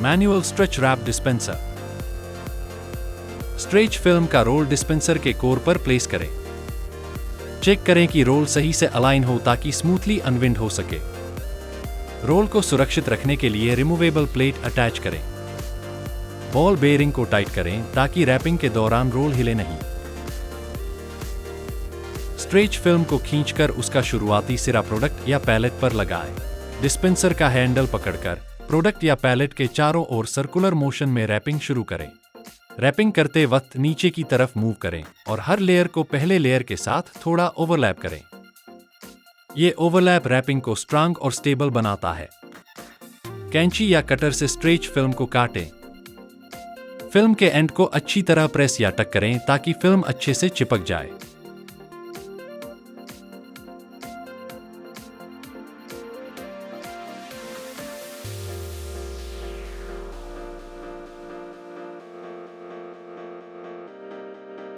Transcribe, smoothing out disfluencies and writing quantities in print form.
Manual stretch wrap dispenser. Stretch film का roll dispenser के core पर प्लेस करें। चेक करें कि रोल सही से अलाइन हो ताकि स्मूथली अनविंड हो सके। रोल को सुरक्षित रखने के लिए रिमूवेबल प्लेट अटैच करें। बॉल बेयरिंग को टाइट करें ताकि रैपिंग के दौरान रोल हिले नहीं। स्ट्रेच फिल्म को खींचकर उसका शुरुआती सिरा प्रोडक्ट या पैलेट पर लगाएं। डिस्पेंसर का हैंडल पकड़कर प्रोडक्ट या पैलेट के चारों ओर सर्कुलर मोशन में रैपिंग शुरू करें। रैपिंग करते वक्त नीचे की तरफ मूव करें और हर लेयर को पहले लेयर के साथ थोड़ा ओवरलैप करें। ये ओवरलैप रैपिंग को स्ट्रांग और स्टेबल बनाता है। कैंची या कटर से स्ट्रेच फिल्म को काटें। फिल्म के एंड को अच्छी तरह प्रेस या टक करें ताकि फिल्म अच्छे से चिपक जाए।